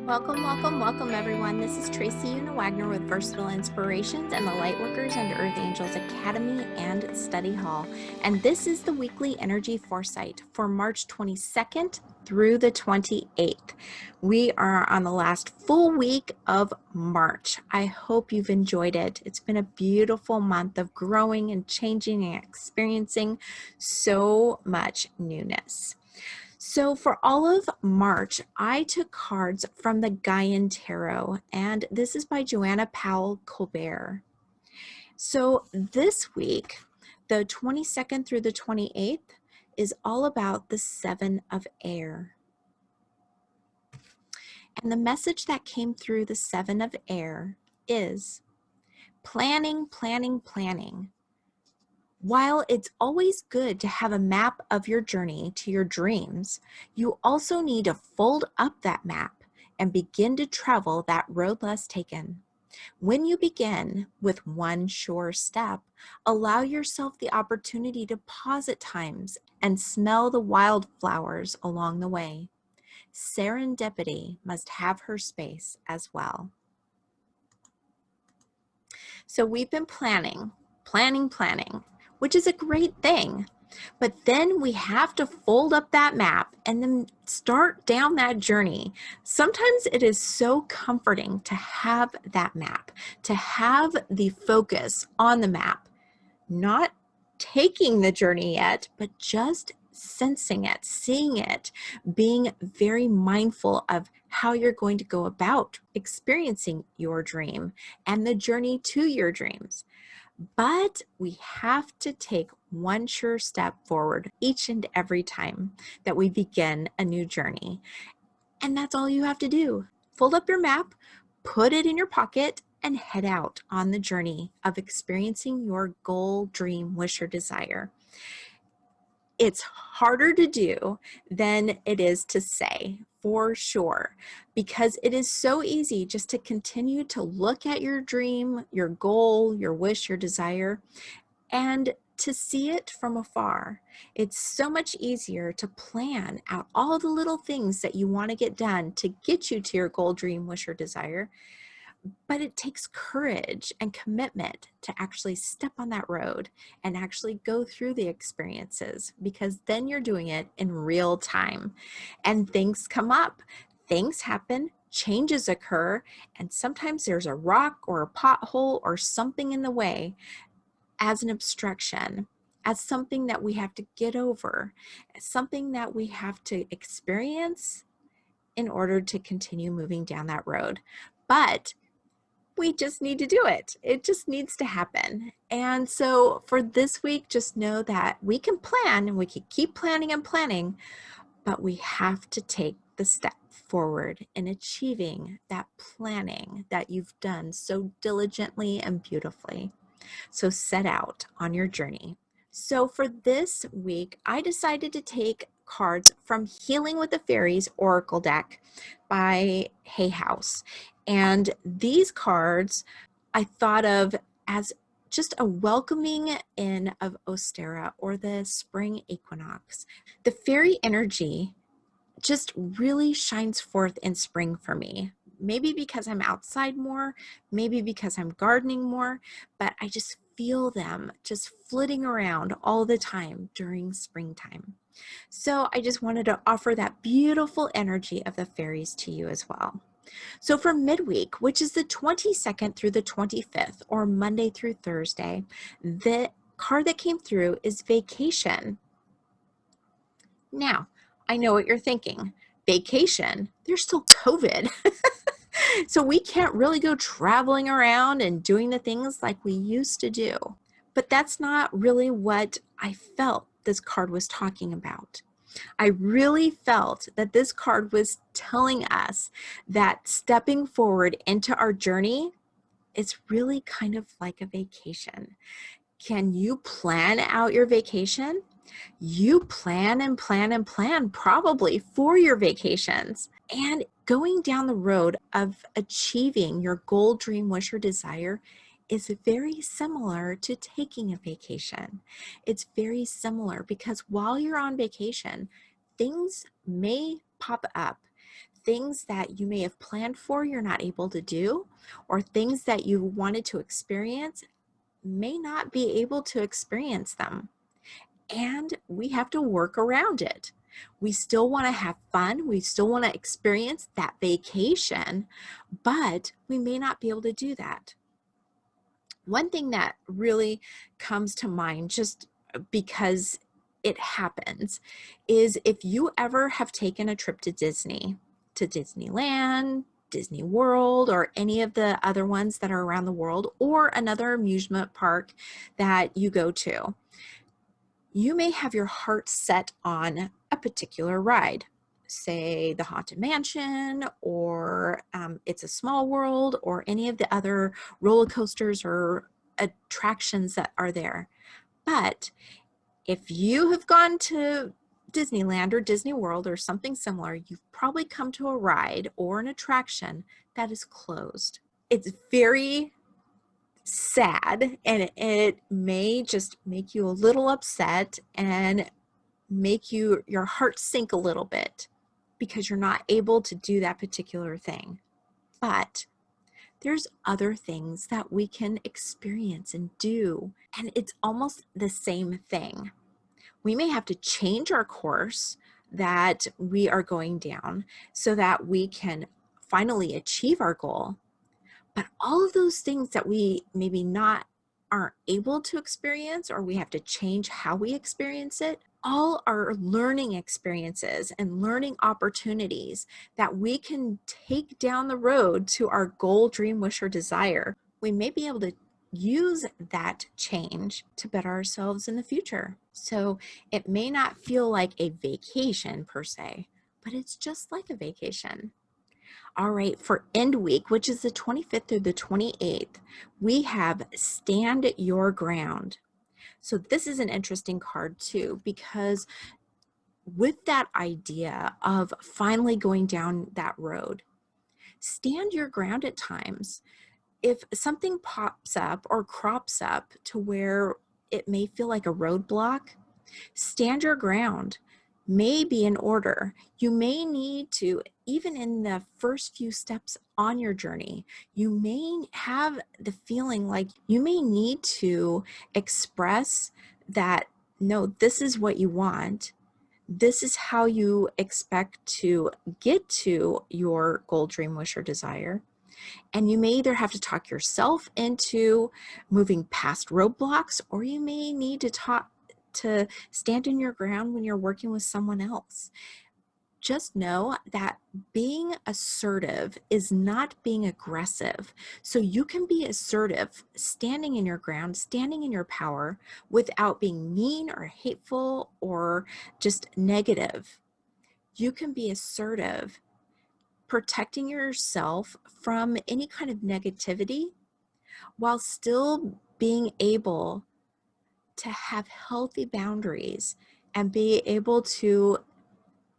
Welcome, welcome, welcome, everyone. This is Tracy Una Wagner with Versatile Inspirations and the Lightworkers and Earth Angels Academy and Study Hall. And this is the weekly energy foresight for March 22nd through the 28th. We are on the last full week of March. I hope you've enjoyed it. It's been a beautiful month of growing and changing and experiencing so much newness. So for all of March, I took cards from the Gaian Tarot, and this is by Joanna Powell Colbert. So this week, the 22nd through the 28th, is all about the Seven of Air. And the message that came through the Seven of Air is planning, planning, planning. While it's always good to have a map of your journey to your dreams, you also need to fold up that map and begin to travel that road less taken. When you begin with one sure step, allow yourself the opportunity to pause at times and smell the wildflowers along the way. Serendipity must have her space as well. So we've been planning, which is a great thing. But then we have to fold up that map and then start down that journey. Sometimes it is so comforting to have that map, to have the focus on the map, not taking the journey yet, but just sensing it, seeing it, being very mindful of how you're going to go about experiencing your dream and the journey to your dreams. But we have to take one sure step forward each and every time that we begin a new journey. And that's all you have to do. Fold up your map, put it in your pocket, and head out on the journey of experiencing your goal, dream, wish, or desire. It's harder to do than it is to say, for sure, because it is so easy just to continue to look at your dream, your goal, your wish, your desire, and to see it from afar. It's so much easier to plan out all the little things that you want to get done to get you to your goal, dream, wish, or desire. But it takes courage and commitment to actually step on that road and actually go through the experiences, because then you're doing it in real time and things come up, things happen, changes occur, and sometimes there's a rock or a pothole or something in the way as an obstruction, as something that we have to get over, as something that we have to experience in order to continue moving down that road. But we just need to do it. It just needs to happen. And so for this week, just know that we can plan and we can keep planning and planning, but we have to take the step forward in achieving that planning that you've done so diligently and beautifully. So set out on your journey. So for this week, I decided to take cards from Healing with the Fairies Oracle deck by Hay House. And these cards I thought of as just a welcoming in of Ostara, or the spring equinox. The fairy energy just really shines forth in spring for me. Maybe because I'm outside more, maybe because I'm gardening more, but I just feel them just flitting around all the time during springtime. So I just wanted to offer that beautiful energy of the fairies to you as well. So for midweek, which is the 22nd through the 25th, or Monday through Thursday, the card that came through is vacation. Now, I know what you're thinking. Vacation, there's still COVID. So we can't really go traveling around and doing the things like we used to do. But that's not really what I felt this card was talking about. I really felt that this card was telling us that stepping forward into our journey is really kind of like a vacation. Can you plan out your vacation? You plan and plan and plan probably for your vacations. And going down the road of achieving your goal, dream, wish, or desire is very similar to taking a vacation. It's very similar because while you're on vacation, things may pop up. things that you may have planned for you're not able to do, or things that you wanted to experience may not be able to experience them. And we have to work around it. We still want to have fun. We still want to experience that vacation, but we may not be able to do that. One thing that really comes to mind, just because it happens, is if you ever have taken a trip to Disney, to Disneyland, Disney World, or any of the other ones that are around the world, or another amusement park that you go to, you may have your heart set on a particular ride, say the Haunted Mansion, or It's a Small World, or any of the other roller coasters or attractions that are there. But if you have gone to Disneyland or Disney World or something similar, you've probably come to a ride or an attraction that is closed. It's very sad, and it may just make you a little upset and make your heart sink a little bit because you're not able to do that particular thing. But there's other things that we can experience and do, and it's almost the same thing. We may have to change our course that we are going down so that we can finally achieve our goal. But all of those things that we maybe aren't able to experience, or we have to change how we experience it, all are learning experiences and learning opportunities that we can take down the road to our goal, dream, wish, or desire. We may be able to use that change to better ourselves in the future. So it may not feel like a vacation per se, but it's just like a vacation. All right, for end week, which is the 25th through the 28th, we have Stand Your Ground. So this is an interesting card too, because with that idea of finally going down that road, stand your ground at times. If something pops up or crops up to where it may feel like a roadblock, stand your ground may be in order. You may need to, even in the first few steps on your journey, you may have the feeling like you may need to express that, no, this is what you want. This is how you expect to get to your goal, dream, wish, or desire. And you may either have to talk yourself into moving past roadblocks, or you may need to stand in your ground when you're working with someone else. Just know that being assertive is not being aggressive. So you can be assertive, standing in your ground, standing in your power, without being mean or hateful or just negative. You can be assertive, protecting yourself from any kind of negativity while still being able to have healthy boundaries and be able to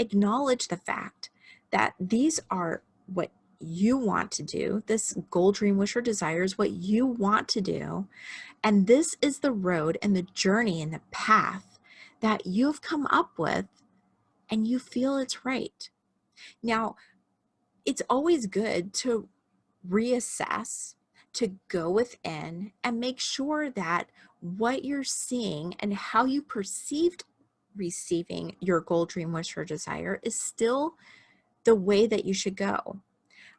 acknowledge the fact that these are what you want to do. This goal, dream, wish, or desire is what you want to do. And this is the road and the journey and the path that you've come up with, and you feel it's right. Now, it's always good to reassess, to go within and make sure that what you're seeing and how you perceived receiving your goal, dream, wish, or desire is still the way that you should go.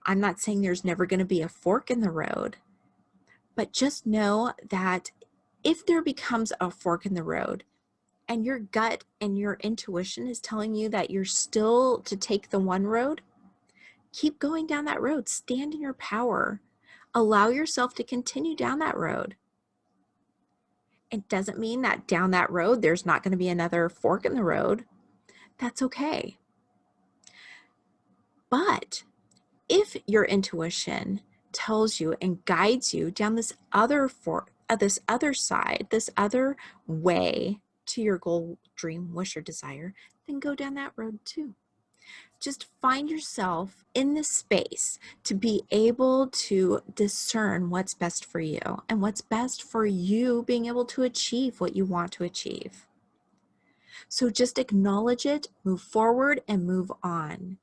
I'm not saying there's never going to be a fork in the road, but just know that if there becomes a fork in the road and your gut and your intuition is telling you that you're still to take the one road, keep going down that road. Stand in your power. Allow yourself to continue down that road. It doesn't mean that down that road there's not going to be another fork in the road. That's okay. But if your intuition tells you and guides you down this other this other side, this other way to your goal, dream, wish, or desire, then go down that road too. Just find yourself in this space to be able to discern what's best for you and what's best for you being able to achieve what you want to achieve. So just acknowledge it, move forward, and move on.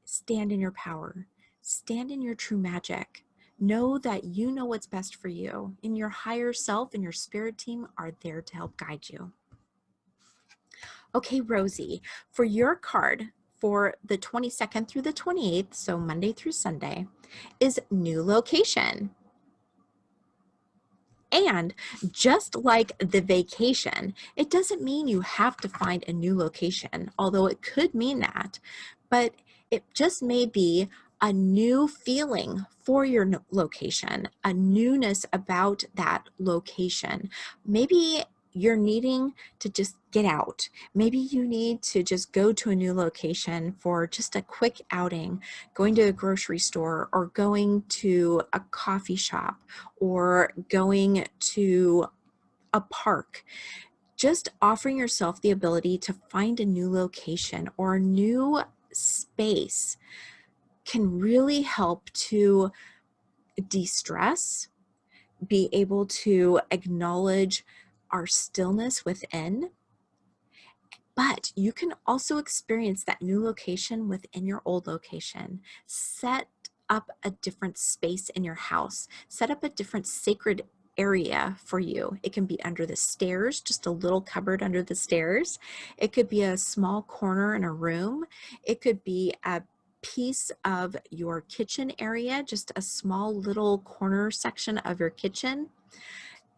stand in your power, stand in your true magic. Know that you know what's best for you, and your higher self and your spirit team are there to help guide you. Okay, Rosie, for your card for the 22nd through the 28th, so Monday through Sunday, is new location. And just like the vacation, it doesn't mean you have to find a new location, although it could mean that, but it just may be a new feeling for your location, a newness about that location. Maybe you're needing to just get out. Maybe you need to just go to a new location for just a quick outing, going to a grocery store or going to a coffee shop or going to a park. Just offering yourself the ability to find a new location or a new space can really help to de-stress, be able to acknowledge our stillness within. But you can also experience that new location within your old location. Set up a different space in your house. Set up a different sacred area for you. It can be under the stairs, just a little cupboard under the stairs. It could be a small corner in a room. It could be a piece of your kitchen area, just a small little corner section of your kitchen.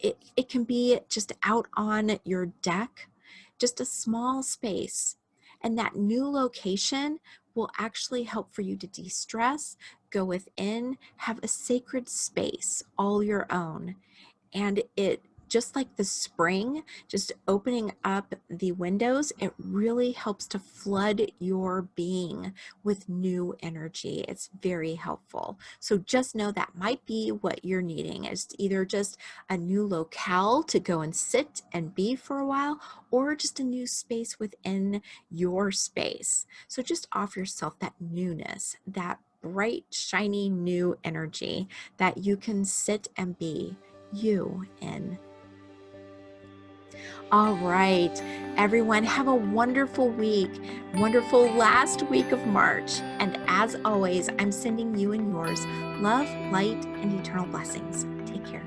It can be just out on your deck, just a small space. And that new location will actually help for you to de-stress, go within, have a sacred space all your own. And it, just like the spring, just opening up the windows, it really helps to flood your being with new energy. It's very helpful. So just know that might be what you're needing, is either just a new locale to go and sit and be for a while, or just a new space within your space. So just offer yourself that newness, that bright, shiny, new energy that you can sit and be you in. All right, everyone, have a wonderful week, wonderful last week of March. And as always, I'm sending you and yours love, light, and eternal blessings. Take care.